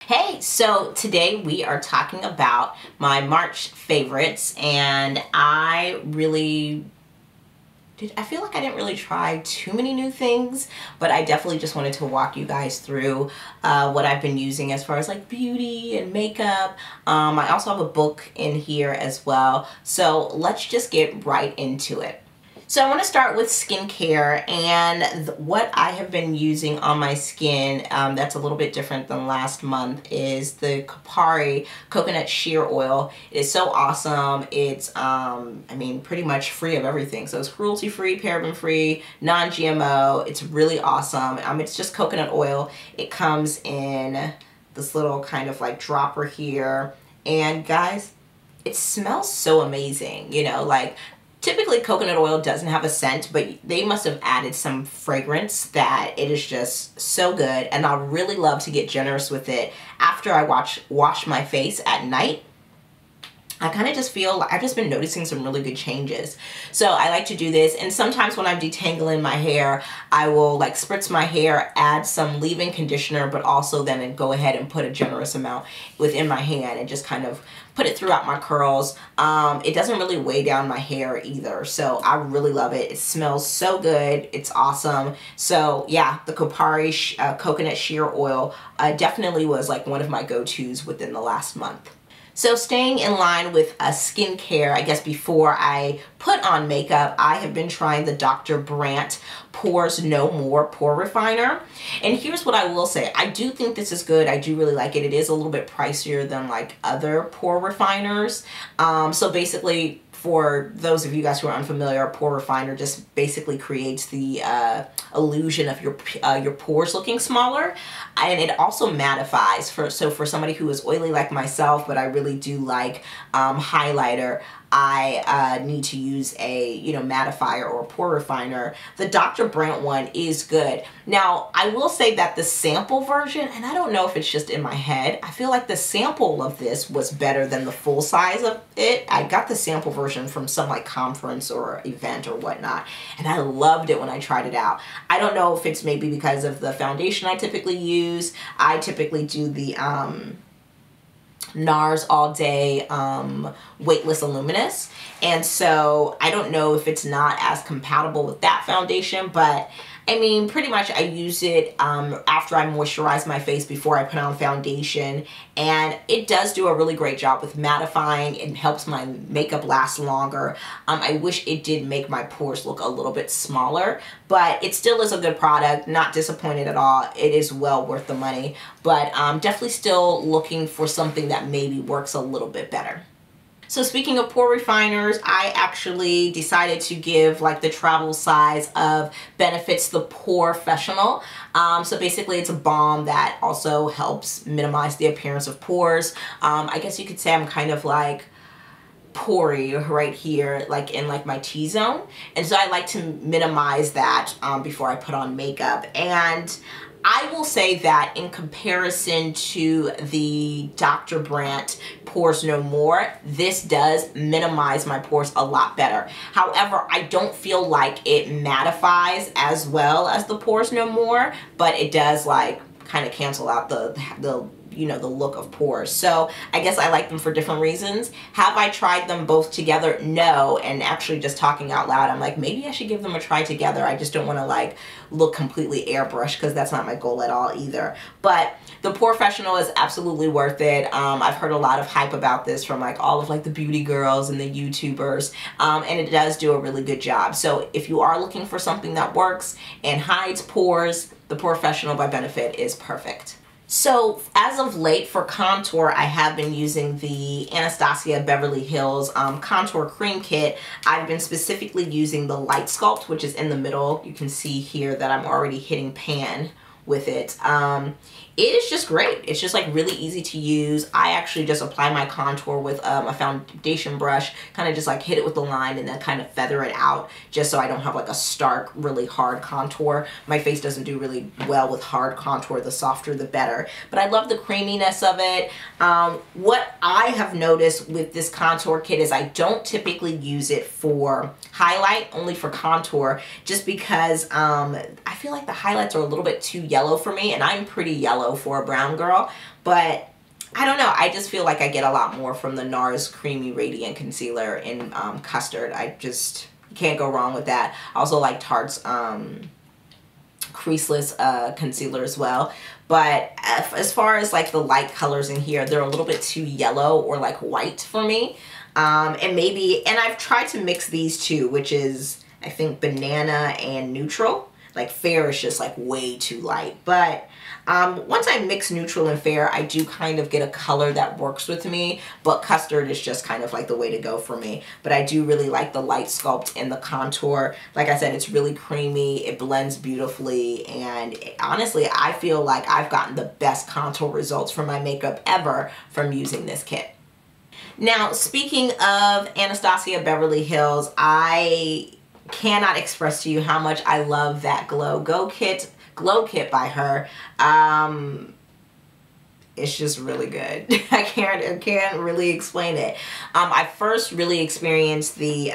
Hey, so today we are talking about my March favorites, and I feel like I didn't really try too many new things, but I definitely just wanted to walk you guys through what I've been using as far as like beauty and makeup. I also have a book in here as well, so let's just get right into it. So I want to start with skincare, and what I have been using on my skin that's a little bit different than last month is the Kopari coconut shear oil. It is so awesome. It's I mean, pretty much free of everything. So it's cruelty free, paraben free, non-GMO. It's really awesome. It's just coconut oil. It comes in this little kind of like dropper here, and guys, it smells so amazing. You know, like typically coconut oil doesn't have a scent, but they must have added some fragrance that it is just so good. And I really love to get generous with it after I wash my face at night. I kind of just feel like I've just been noticing some really good changes. So I like to do this, and sometimes when I'm detangling my hair, I will like spritz my hair, add some leave-in conditioner, but also then go ahead and put a generous amount within my hand and just kind of put it throughout my curls. It doesn't really weigh down my hair either, so I really love it. It smells so good. It's awesome. So yeah, the Kopari coconut shear oil definitely was like one of my go-tos within the last month. So staying in line with skincare, I guess before I put on makeup, I have been trying the Dr. Brandt Pores No More Pore Refiner. And here's what I will say. I do think this is good. I do really like it. It is a little bit pricier than like other pore refiners. So basically, for those of you guys who are unfamiliar, a pore refiner just basically creates the illusion of your pores looking smaller, and it also mattifies. So for somebody who is oily like myself, but I really do like highlighter, I need to use a mattifier or a pore refiner. The Dr. Brandt one is good. Now I will say that the sample version, and I don't know if it's just in my head, I feel like the sample of this was better than the full size of it. I got the sample version from some like conference or event or whatnot, and I loved it when I tried it out. I don't know if it's maybe because of the foundation I typically use. I typically do the NARS All Day Weightless Luminous, and so I don't know if it's not as compatible with that foundation, but I mean, pretty much I use it after I moisturize my face before I put on foundation, and it does do a really great job with mattifying. It helps my makeup last longer. I wish it did make my pores look a little bit smaller, but it still is a good product. Not disappointed at all. It is well worth the money, but definitely still looking for something that maybe works a little bit better. So speaking of pore refiners, I actually decided to give like the travel size of Benefit's the Porefessional. So basically it's a balm that also helps minimize the appearance of pores. I guess you could say I'm kind of like pory right here, like in like my T-zone, and so I like to minimize that before I put on makeup. And I will say that in comparison to the Dr. Brandt Pores No More, this does minimize my pores a lot better. However, I don't feel like it mattifies as well as the Pores No More, but it does like kind of cancel out the look of pores. So I guess I like them for different reasons. Have I tried them both together? No. And actually just talking out loud, I'm like, maybe I should give them a try together. I just don't want to like look completely airbrushed, because that's not my goal at all either. But the Porefessional is absolutely worth it. I've heard a lot of hype about this from like all of like the beauty girls and the YouTubers, and it does do a really good job. So if you are looking for something that works and hides pores, the Porefessional by Benefit is perfect. So as of late for contour, I have been using the Anastasia Beverly Hills Contour Cream Kit. I've been specifically using the Light Sculpt, which is in the middle. You can see here that I'm already hitting pan with it. It is just great. It's just like really easy to use. I actually just apply my contour with a foundation brush, kind of just like hit it with the line and then kind of feather it out, just so I don't have like a stark, really hard contour. My face doesn't do really well with hard contour. The softer the better. But I love the creaminess of it. What I have noticed with this contour kit is I don't typically use it for highlight, only for contour, just because I feel like the highlights are a little bit too yellow for me, and I'm pretty yellow yellow for a brown girl, but I don't know. I just feel like I get a lot more from the NARS Creamy Radiant Concealer in Custard. I just can't go wrong with that. I also like Tarte's creaseless concealer as well. But as far as like the light colors in here, they're a little bit too yellow or like white for me. And I've tried to mix these two, which is, I think, banana and neutral. Like fair is just like way too light. But once I mix neutral and fair, I do kind of get a color that works with me, but custard is just kind of like the way to go for me. But I do really like the light sculpt and the contour. Like I said, it's really creamy, it blends beautifully, and honestly, I feel like I've gotten the best contour results from my makeup ever from using this kit. Now, speaking of Anastasia Beverly Hills, I cannot express to you how much I love that Glow Kit by her. It's just really good. I can't really explain it. I first really experienced the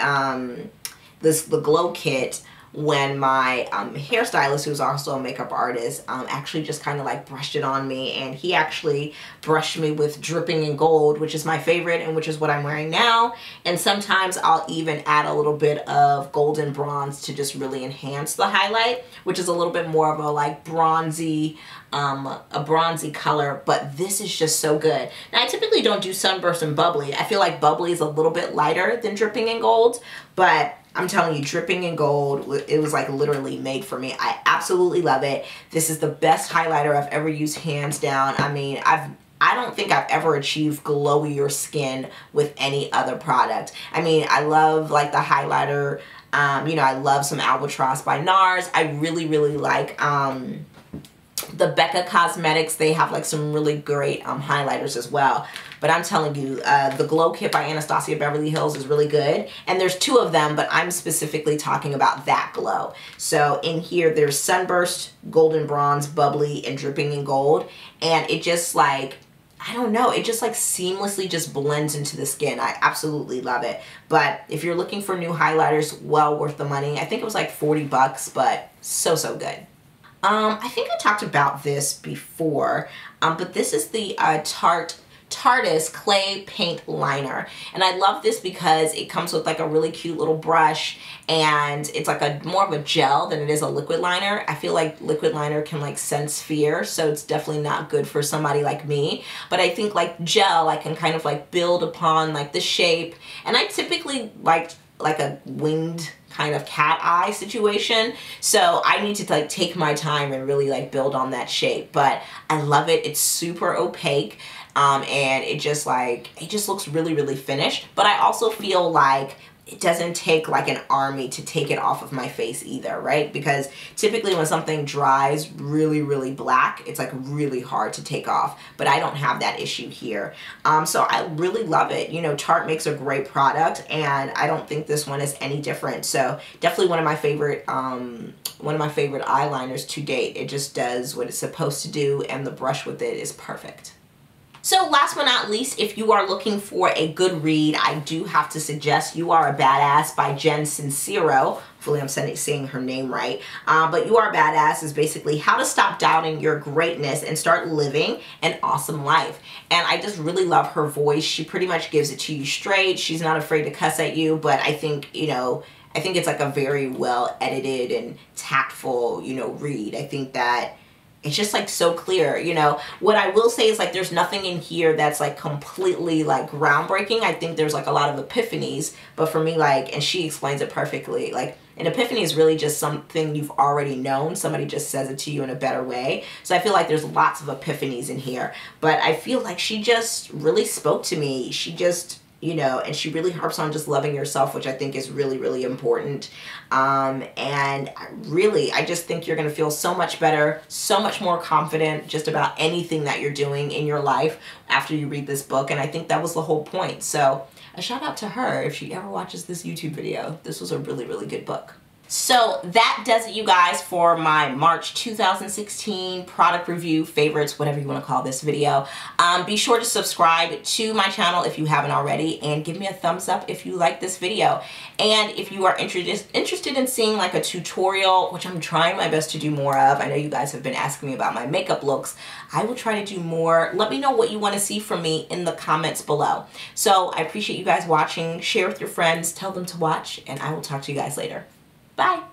Glow Kit when my hairstylist, who's also a makeup artist, actually just kind of like brushed it on me, and he actually brushed me with Dripping in Gold, which is my favorite and which is what I'm wearing now. And sometimes I'll even add a little bit of golden bronze to just really enhance the highlight, which is a little bit more of a like bronzy, a bronzy color, but this is just so good. Now, I typically don't do Sunburst and Bubbly. I feel like Bubbly is a little bit lighter than Dripping in Gold, but I'm telling you, Dripping in Gold, it was like literally made for me. I absolutely love it. This is the best highlighter I've ever used, hands down. I mean, I don't think I've ever achieved glowier skin with any other product. I mean, I love like the highlighter, you know, I love some Albatross by NARS. I really, really like the Becca Cosmetics. They have like some really great highlighters as well. But I'm telling you, the Glow Kit by Anastasia Beverly Hills is really good. And there's two of them, but I'm specifically talking about that glow. So in here, there's Sunburst, Golden Bronze, Bubbly, and Dripping in Gold. And it just like, I don't know, it just like seamlessly just blends into the skin. I absolutely love it. But if you're looking for new highlighters, well worth the money. I think it was like 40 bucks, but so good. I think I talked about this before, but this is the Tarte's Clay Paint Liner. And I love this because it comes with like a really cute little brush, and it's like a more of a gel than it is a liquid liner. I feel like liquid liner can like sense fear, so it's definitely not good for somebody like me. But I think like gel, I can kind of like build upon like the shape, and I typically like a winged kind of cat eye situation, so I need to like take my time and really like build on that shape. But I love it. It's super opaque, and it just looks really finished. But I also feel like it doesn't take like an army to take it off of my face either, right? Because typically when something dries really black, it's like really hard to take off, but I don't have that issue here. So I really love it. You know, Tarte makes a great product, and I don't think this one is any different. So definitely one of my favorite eyeliners to date. It just does what it's supposed to do, and the brush with it is perfect. So last but not least, if you are looking for a good read, I do have to suggest You Are a Badass by Jen Sincero. Hopefully I'm saying her name right. But You Are a Badass is basically how to stop doubting your greatness and start living an awesome life. And I just really love her voice. She pretty much gives it to you straight. She's not afraid to cuss at you, but I think, you know, I think it's like a very well edited and tactful, you know, read. I think that it's just like so clear. You know, what I will say is like there's nothing in here that's like completely like groundbreaking. I think there's like a lot of epiphanies, but for me, like, and she explains it perfectly, like an epiphany is really just something you've already known. Somebody just says it to you in a better way. So I feel like there's lots of epiphanies in here, but I feel like she just really spoke to me. She just, you know, and she really harps on just loving yourself, which I think is really important. And I just think you're going to feel so much better, so much more confident just about anything that you're doing in your life after you read this book. And I think that was the whole point. So a shout out to her if she ever watches this YouTube video. This was a really good book. So that does it, you guys, for my March 2016 product review favorites, whatever you want to call this video. Be sure to subscribe to my channel if you haven't already, and give me a thumbs up if you like this video. And if you are interested in seeing like a tutorial, which I'm trying my best to do more of, I know you guys have been asking me about my makeup looks, I will try to do more. Let me know what you want to see from me in the comments below. So I appreciate you guys watching. Share with your friends, tell them to watch, and I will talk to you guys later. Bye.